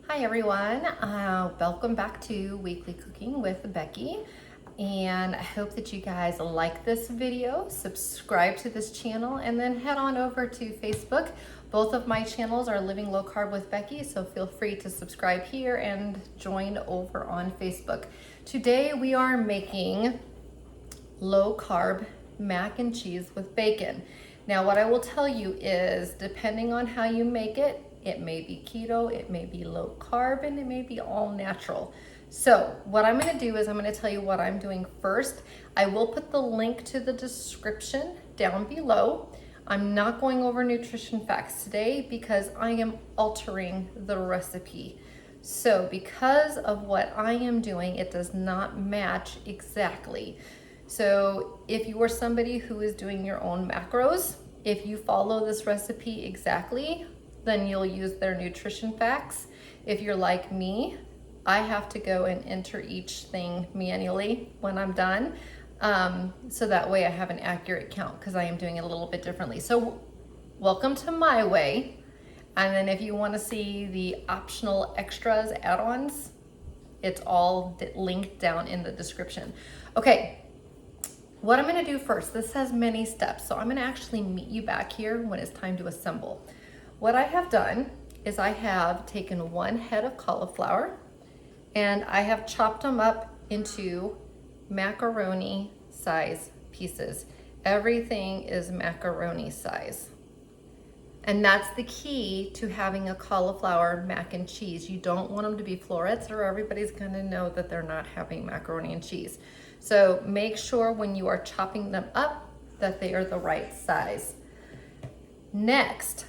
Hi everyone, welcome back to Weekly Cooking with Becky, and I hope that you guys like this video, subscribe to this channel, and then head on over to Facebook. Both of my channels are Living Low Carb with Becky, so feel free to subscribe here and join over on Facebook. Today we are making low carb mac and cheese with bacon. Now what I will tell you is, depending on how you make it, it may be keto, it may be low carb, and it may be all natural. So what I'm gonna do is I'm gonna tell you what I'm doing first. I will put the link to the description down below. I'm not going over nutrition facts today because I am altering the recipe. So because of what I am doing, it does not match exactly. So if you are somebody who is doing your own macros, if you follow this recipe exactly, then you'll use their nutrition facts. If you're like me, I have to go and enter each thing manually when I'm done. So that way I have an accurate count because I am doing it a little bit differently. So welcome to my way. And then if you want to see the optional extras, add-ons, it's all linked down in the description. Okay, what I'm gonna do first, this has many steps. So I'm gonna actually meet you back here when it's time to assemble. What I have done is I have taken one head of cauliflower and I have chopped them up into macaroni size pieces. Everything is macaroni size. And that's the key to having a cauliflower mac and cheese. You don't want them to be florets or everybody's gonna know that they're not having macaroni and cheese. So make sure when you are chopping them up that they are the right size. Next,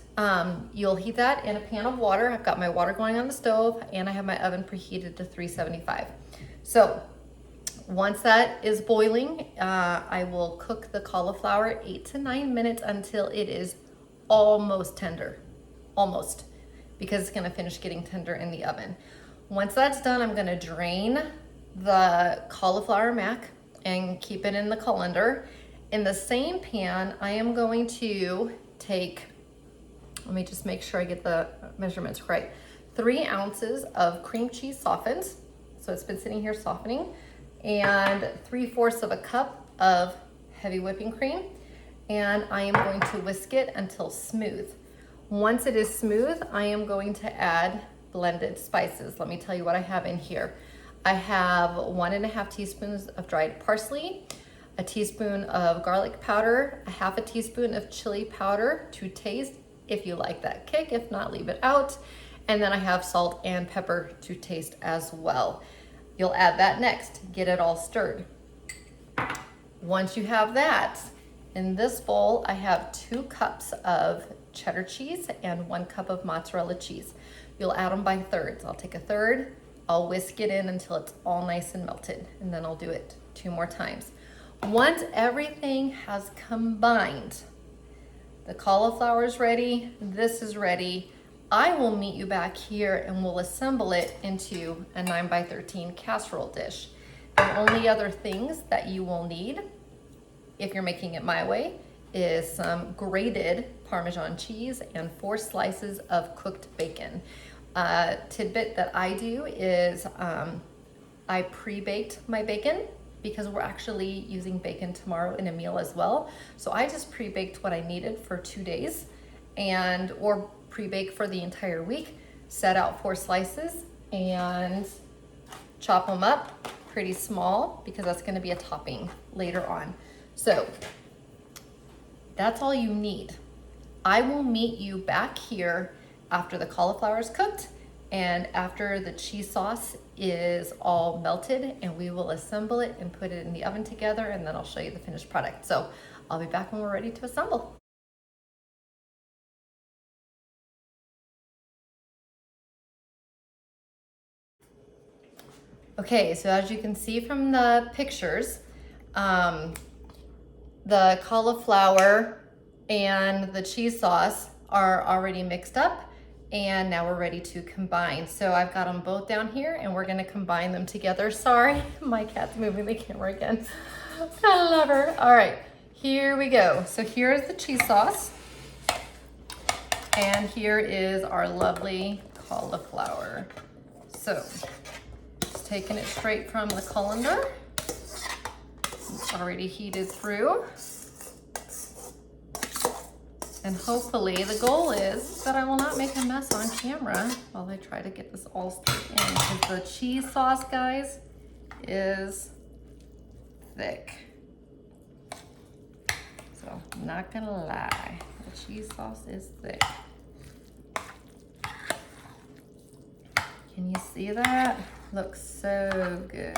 you'll heat that in a pan of water. I've got my water going on the stove and I have my oven preheated to 375. So once that is boiling, I will cook the cauliflower 8 to 9 minutes until it is almost tender, almost, because it's gonna finish getting tender in the oven. Once that's done, I'm gonna drain the cauliflower mac and keep it in the colander. In the same pan, I am going to take, let me just make sure I get the measurements right, 3 ounces of cream cheese softened, so it's been sitting here softening, and 3/4 of a cup of heavy whipping cream, and I am going to whisk it until smooth. Once it is smooth, I am going to add blended spices. Let me tell you what I have in here. I have 1.5 teaspoons of dried parsley, a teaspoon of garlic powder, a 1/2 teaspoon of chili powder to taste if you like that kick. If not, leave it out. And then I have salt and pepper to taste as well. You'll add that next, get it all stirred. Once you have that, in this bowl, I have 2 cups of cheddar cheese and 1 cup of mozzarella cheese. You'll add them by thirds. I'll take a third, I'll whisk it in until it's all nice and melted, and then I'll do it 2 more times. Once everything has combined, the cauliflower is ready, this is ready, I will meet you back here and we'll assemble it into a 9x13 casserole dish. The only other things that you will need, if you're making it my way, is some grated Parmesan cheese and 4 slices of cooked bacon. Tidbit that I do is I pre-baked my bacon because we're actually using bacon tomorrow in a meal as well. So I just pre-baked what I needed for 2 days or pre-bake for the entire week, set out 4 slices and chop them up pretty small because that's gonna be a topping later on. So that's all you need. I will meet you back here after the cauliflower is cooked and after the cheese sauce is all melted, and we will assemble it and put it in the oven together, and then I'll show you the finished product. So I'll be back when we're ready to assemble. Okay, so as you can see from the pictures, the cauliflower and the cheese sauce are already mixed up, and now we're ready to combine. So I've got them both down here and we're gonna combine them together. Sorry, my cat's moving the camera again. I love her. All right, here we go. So here's the cheese sauce and here is our lovely cauliflower. So, just taking it straight from the colander. It's already heated through. And hopefully the goal is that I will not make a mess on camera while I try to get this all straight in, because the cheese sauce, guys, is thick. So I'm not gonna lie, the cheese sauce is thick. Can you see that? Looks so good.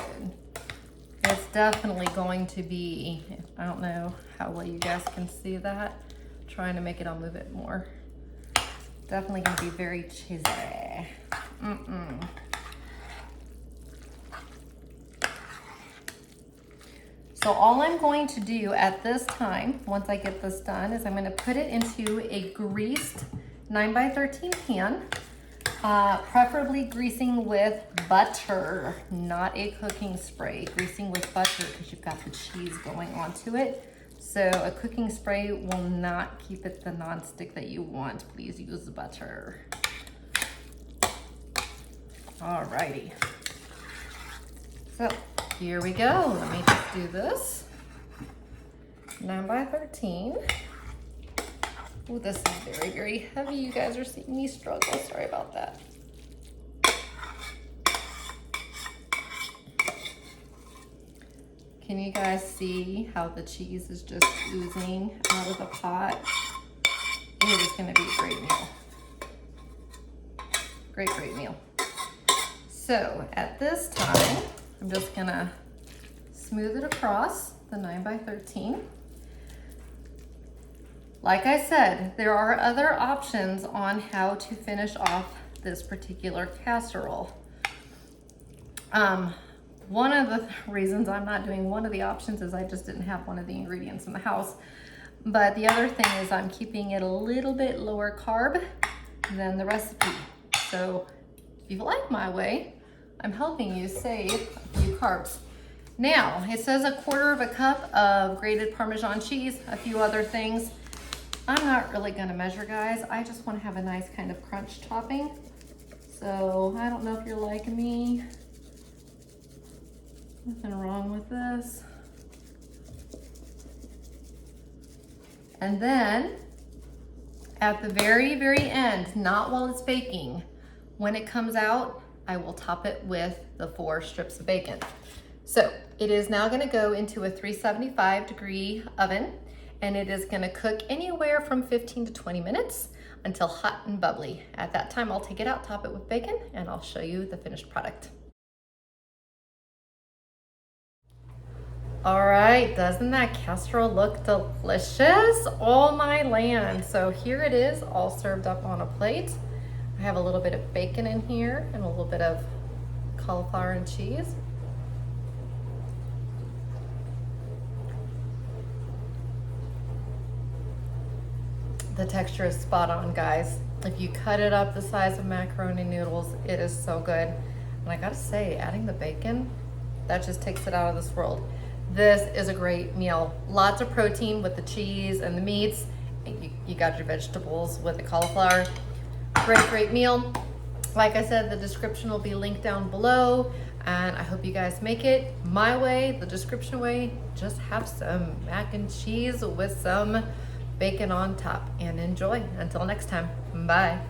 It's definitely going to be, I don't know how well you guys can see that. Trying to make it, I'll move it more. Definitely gonna be very cheesy. So all I'm going to do at this time, once I get this done, is I'm gonna put it into a greased 9x13 pan, preferably greasing with butter, not a cooking spray. Greasing with butter because you've got the cheese going onto it. So a cooking spray will not keep it the nonstick that you want. Please use butter. Alrighty. So here we go. Let me just do this. 9x13. Oh, this is very, very heavy. You guys are seeing me struggle. Sorry about that. Can you guys see how the cheese is just oozing out of the pot? It is gonna be a great meal. Great, great meal. So at this time, I'm just gonna smooth it across the 9x13. Like I said, there are other options on how to finish off this particular casserole. One of the reasons I'm not doing one of the options is I just didn't have one of the ingredients in the house. But the other thing is I'm keeping it a little bit lower carb than the recipe. So if you like my way, I'm helping you save a few carbs. Now, it says 1/4 cup of grated Parmesan cheese, a few other things. I'm not really gonna measure, guys. I just wanna have a nice kind of crunch topping. So I don't know if you're like me. Nothing wrong with this. And then at the very, very end, not while it's baking, when it comes out, I will top it with the 4 strips of bacon. So it is now gonna go into a 375-degree oven, and it is gonna cook anywhere from 15 to 20 minutes until hot and bubbly. At that time, I'll take it out, top it with bacon, and I'll show you the finished product. All right, doesn't that casserole look delicious? Oh my land. So here it is, all served up on a plate. I have a little bit of bacon in here and a little bit of cauliflower and cheese. The texture is spot on, guys. If you cut it up the size of macaroni noodles, it is so good. And I gotta say, adding the bacon, that just takes it out of this world. This is a great meal. Lots of protein with the cheese and the meats. You got your vegetables with the cauliflower. Great, great meal. Like I said, the description will be linked down below, and I hope you guys make it my way, the description way. Just have some mac and cheese with some bacon on top and enjoy. Until next time, bye.